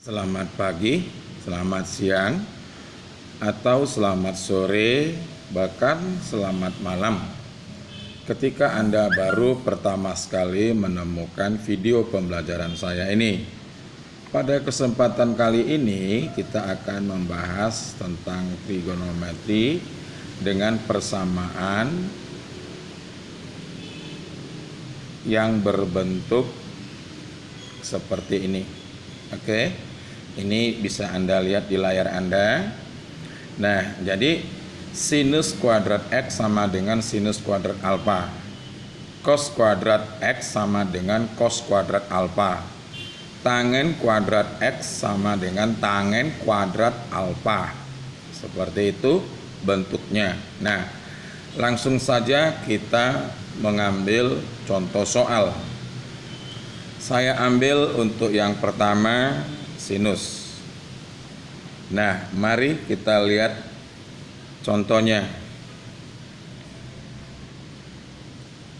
Selamat pagi, selamat siang, atau selamat sore, bahkan selamat malam. Ketika Anda baru pertama sekali menemukan video pembelajaran saya ini. Pada kesempatan kali ini kita akan membahas tentang trigonometri dengan persamaan yang berbentuk seperti ini. Oke. Ini bisa Anda lihat di layar Anda. Nah, jadi sinus kuadrat X sama dengan sinus kuadrat alfa. Cos kuadrat X sama dengan cos kuadrat alfa. Tangen kuadrat X sama dengan tangen kuadrat alfa. Seperti itu bentuknya. Nah, langsung saja kita mengambil contoh soal. Saya ambil untuk yang pertama sinus. Nah, mari kita lihat contohnya.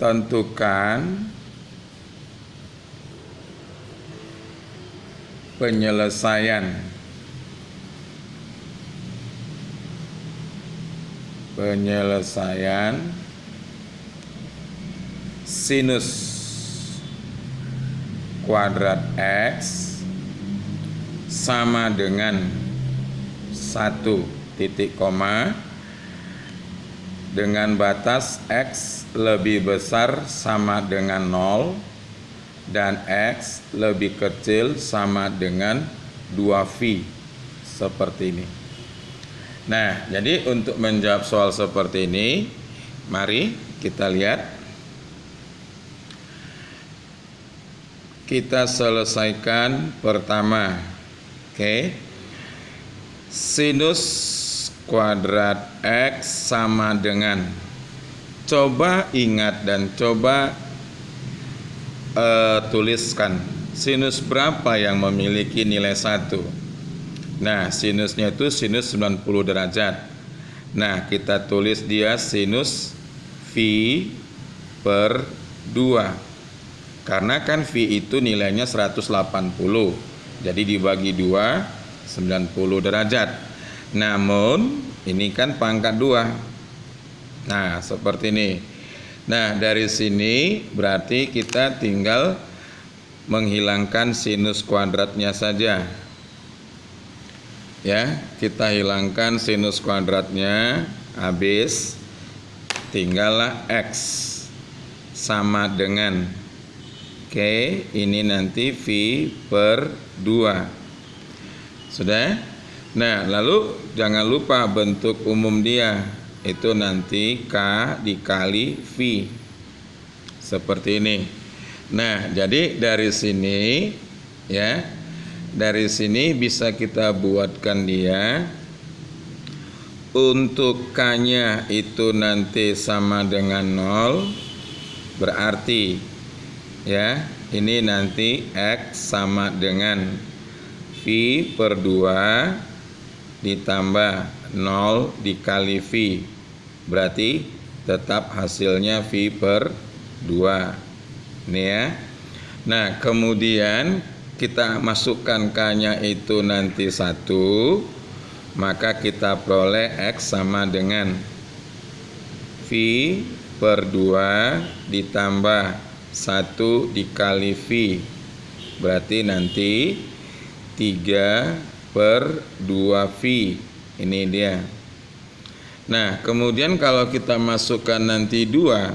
Tentukan penyelesaian sinus kuadrat X sama dengan 1 titik koma dengan batas X lebih besar sama dengan 0 dan X lebih kecil sama dengan 2V seperti ini. Nah, jadi untuk menjawab soal seperti ini, mari kita lihat. Kita selesaikan pertama. Oke. Sinus kuadrat X sama dengan, coba ingat dan coba tuliskan sinus berapa yang memiliki nilai 1. Nah, sinusnya itu sinus 90 derajat. Nah, kita tulis dia sinus V per 2. Karena kan V itu nilainya 180. Jadi dibagi 2, 90 derajat. Namun ini kan pangkat 2. Nah, seperti ini. Nah, dari sini berarti kita tinggal menghilangkan sinus kuadratnya saja. Ya, kita hilangkan sinus kuadratnya, habis tinggallah X sama dengan, oke, ini nanti V per 2. Sudah? Nah, lalu jangan lupa bentuk umum dia. Itu nanti K dikali V. Seperti ini. Nah, jadi dari sini, ya, dari sini bisa kita buatkan dia. Untuk K-nya itu nanti sama dengan 0. Berarti, ya, ini nanti X sama dengan V per 2 ditambah 0 dikali V. Berarti tetap hasilnya V per 2. Ini ya. Nah, kemudian kita masukkan K-nya itu nanti 1. Maka kita peroleh X sama dengan V per 2 ditambah 1 dikali V. Berarti nanti 3 per 2V. Ini dia. Nah, kemudian kalau kita masukkan nanti 2,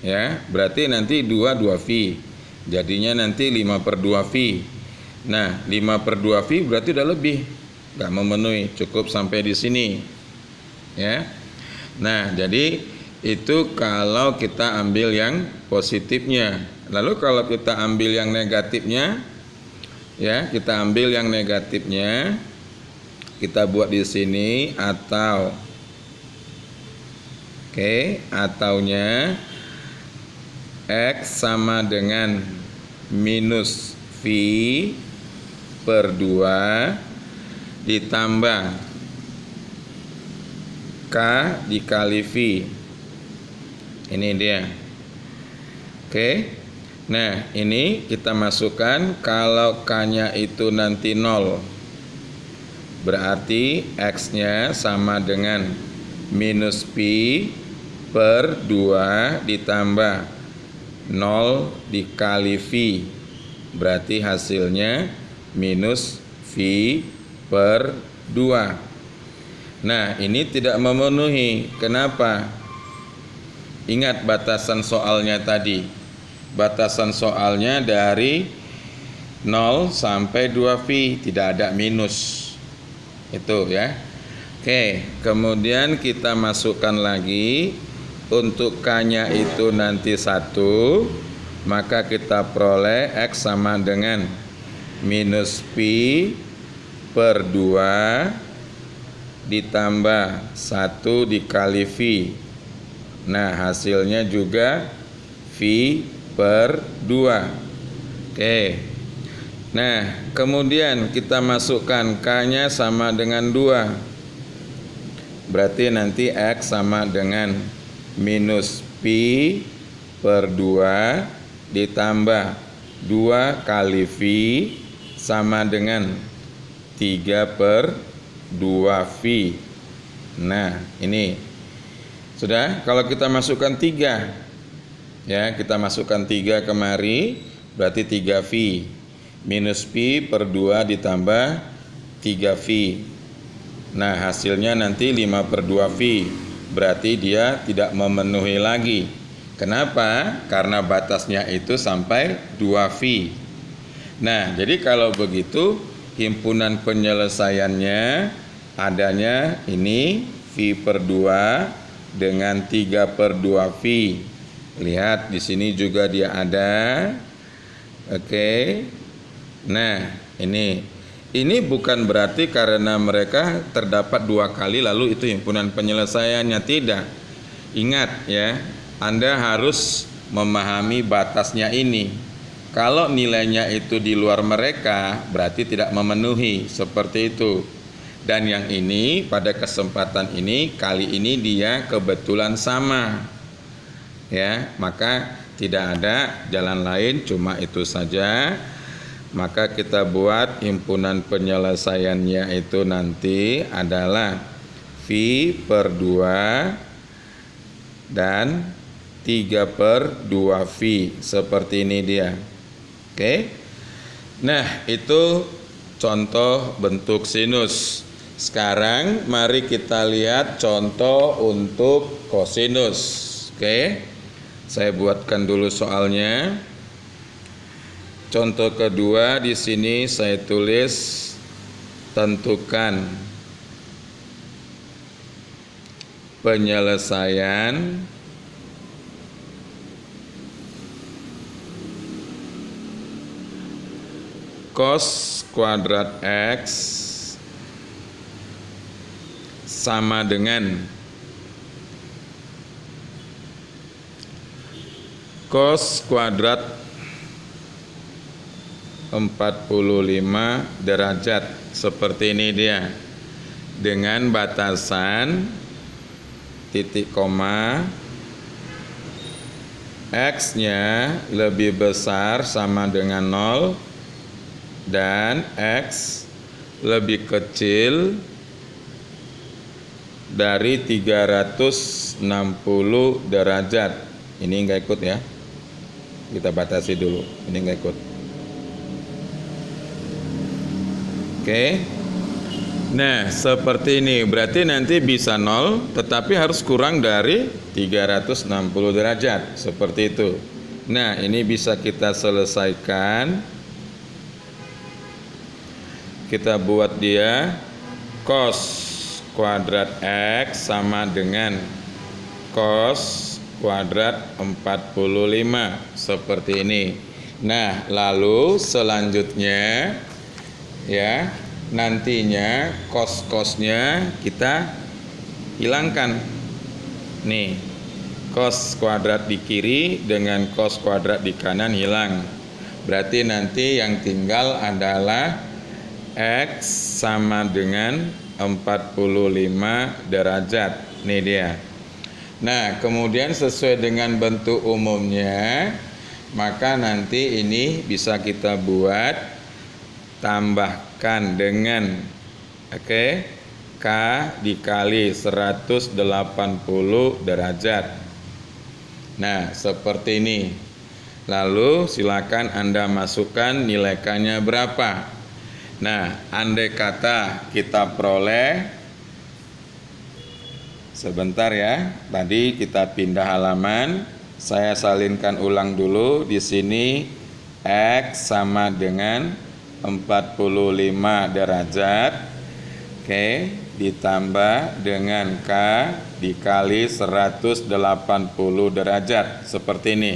ya, berarti nanti 2V. Jadinya nanti 5 per 2V. Nah, 5 per 2V berarti udah lebih. Nggak memenuhi, cukup sampai di sini. Ya. Nah, jadi itu kalau kita ambil yang positifnya. Lalu kalau kita ambil yang negatifnya, ya, kita ambil yang negatifnya, kita buat di sini atau, oke, ataunya X sama dengan minus V per 2 ditambah K dikali V. Ini dia. Oke. Nah, ini kita masukkan kalau K-nya itu nanti 0. Berarti X-nya sama dengan minus pi per 2 ditambah 0 dikali V. Berarti hasilnya minus V per 2. Nah, ini tidak memenuhi. Kenapa? Ingat batasan soalnya tadi. Batasan soalnya dari 0 sampai 2V, tidak ada minus. Itu ya. Oke, kemudian kita masukkan lagi. Untuk K-nya itu nanti 1, maka kita peroleh X sama dengan minus pi per 2 ditambah 1 dikali V. Nah, hasilnya juga V per 2. Oke. Nah, kemudian kita masukkan K-nya sama dengan 2. Berarti nanti X sama dengan minus pi per 2 ditambah 2 kali V sama dengan 3 per 2V. Nah, ini sudah. Kalau kita masukkan 3, ya, kita masukkan 3 kemari, berarti 3V minus pi per 2 ditambah 3V. Nah, hasilnya nanti 5 per 2V. Berarti dia tidak memenuhi lagi. Kenapa? Karena batasnya itu sampai 2V. Nah, jadi kalau begitu himpunan penyelesaiannya adanya ini V per 2 dengan 3 per 2V. Lihat di sini juga dia ada. Oke. Nah, ini bukan berarti karena mereka terdapat 2 kali lalu itu himpunan penyelesaiannya, tidak. Ingat ya, Anda harus memahami batasnya ini. Kalau nilainya itu di luar mereka, berarti tidak memenuhi, seperti itu. Dan yang ini pada kesempatan ini, kali ini dia kebetulan sama. Ya, maka tidak ada jalan lain, cuma itu saja. Maka kita buat himpunan penyelesaiannya itu nanti adalah V per 2 dan 3 per 2V. Seperti ini dia. Oke. Nah, itu contoh bentuk sinus. Sekarang mari kita lihat contoh untuk kosinus. Oke. Saya buatkan dulu soalnya. Contoh kedua di sini saya tulis tentukan penyelesaian cos kuadrat X sama dengan cos kuadrat 45 derajat. Seperti ini dia. Dengan batasan titik koma X-nya lebih besar sama dengan 0 dan X lebih kecil dari 360 derajat. Ini enggak ikut ya. Kita batasi dulu. Ini enggak ikut. Oke. Nah, seperti ini. Berarti nanti bisa 0, tetapi harus kurang dari 360 derajat. Seperti itu. Nah, ini bisa kita selesaikan. Kita buat dia cos kuadrat X sama dengan cos kuadrat 45. Seperti ini. Nah, lalu selanjutnya ya, nantinya cos-cosnya kita hilangkan. Nih, cos kuadrat di kiri dengan cos kuadrat di kanan hilang. Berarti nanti yang tinggal adalah X sama dengan 45 derajat. Nih dia. Nah, kemudian sesuai dengan bentuk umumnya, maka nanti ini bisa kita buat tambahkan dengan K dikali 180 derajat. Nah, seperti ini. Lalu silakan Anda masukkan nilai K-nya berapa. Nah, andai kata kita peroleh, sebentar ya, tadi kita pindah halaman, saya salinkan ulang dulu. Di sini X sama dengan 45 derajat, ditambah dengan K dikali 180 derajat, seperti ini.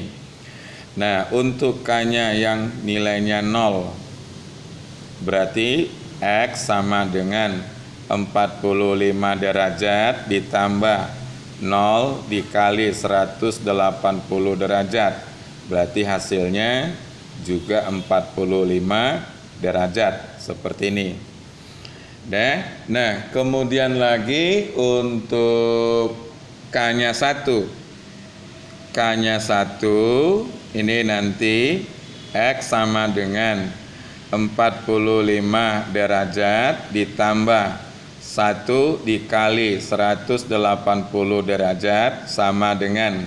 Nah, untuk K-nya yang nilainya 0, berarti X sama dengan 45 derajat ditambah 0 dikali 180 derajat. Berarti hasilnya juga 45 derajat, seperti ini. Nah, kemudian lagi untuk K-nya 1. K-nya 1 ini nanti X sama dengan 45 derajat ditambah 1 dikali 180 derajat sama dengan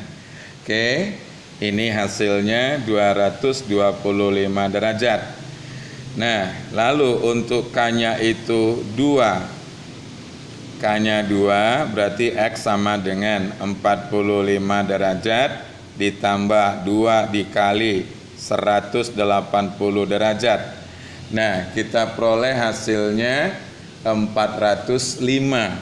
ini hasilnya 225 derajat. Nah, lalu untuk K-nya itu 2. K-nya 2 berarti X sama dengan 45 derajat ditambah 2 dikali 180 derajat. Nah, kita peroleh hasilnya 405.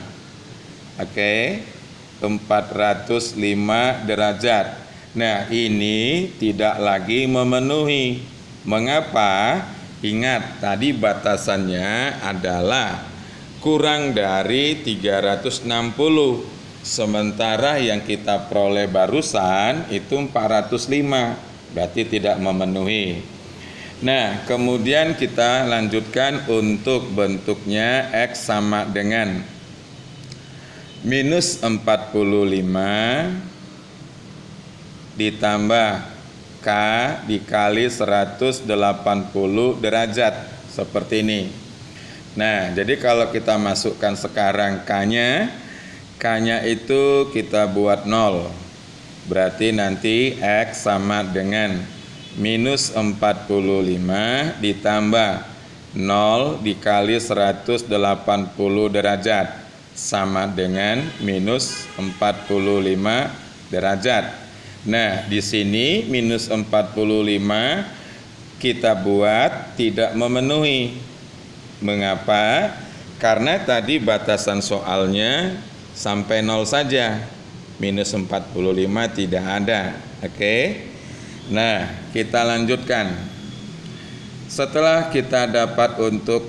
405 derajat. Nah, ini tidak lagi memenuhi. Mengapa? Ingat, tadi batasannya adalah kurang dari 360. Sementara yang kita peroleh barusan itu 405, berarti tidak memenuhi. Nah, kemudian kita lanjutkan untuk bentuknya X sama dengan minus 45 ditambah K dikali 180 derajat, seperti ini. Nah, jadi kalau kita masukkan sekarang K-nya itu kita buat 0. Berarti nanti X sama dengan minus 45 ditambah 0 dikali 180 derajat sama dengan minus 45 derajat. Nah, di sini minus 45 kita buat tidak memenuhi. Mengapa? Karena tadi batasan soalnya sampai 0 saja, minus 45 tidak ada. Nah, kita lanjutkan. Setelah kita dapat untuk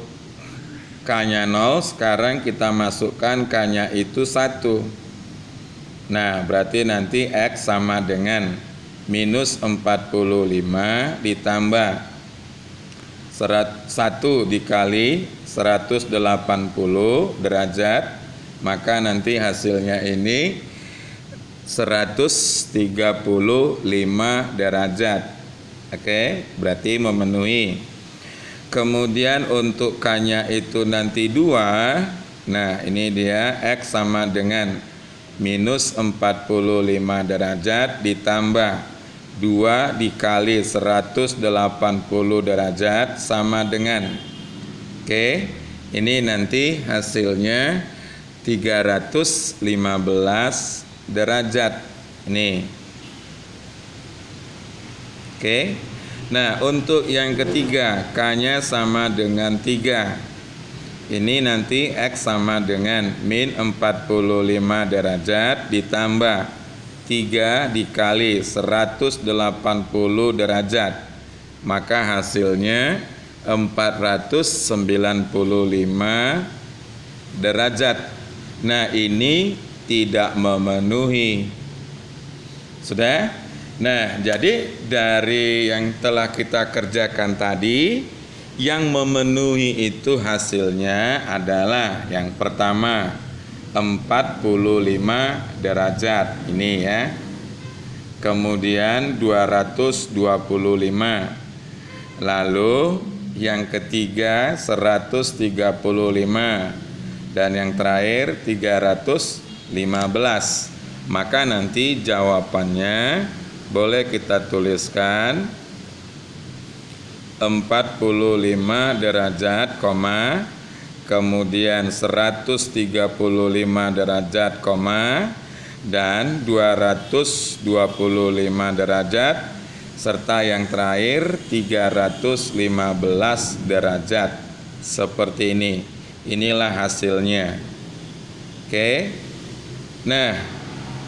K-nya 0, sekarang kita masukkan K-nya itu 1. Nah, berarti nanti X sama dengan minus 45 ditambah 1 dikali 180 derajat, maka nanti hasilnya ini 135 derajat. Berarti memenuhi. Kemudian untuk K-nya itu nanti 2. Nah, ini dia X sama dengan minus 45 derajat ditambah 2 dikali 180 derajat sama dengan ini nanti hasilnya 315 derajat. Ini. Nah, untuk yang ketiga, K-nya sama dengan 3. Ini nanti X sama dengan min 45 derajat ditambah 3 dikali 180 derajat. Maka hasilnya 495 derajat. Nah, ini tidak memenuhi. Sudah? Nah, jadi dari yang telah kita kerjakan tadi, yang memenuhi itu hasilnya adalah yang pertama 45 derajat. Ini ya. kemudian 225, lalu yang ketiga 135, dan yang terakhir 315. Maka nanti jawabannya boleh kita tuliskan 45 derajat, kemudian 135 derajat, dan 225 derajat, serta yang terakhir 315 derajat. Seperti ini. Inilah hasilnya. Oke. Nah,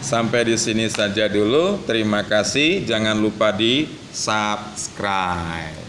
sampai di sini saja dulu. Terima kasih. Jangan lupa di subscribe.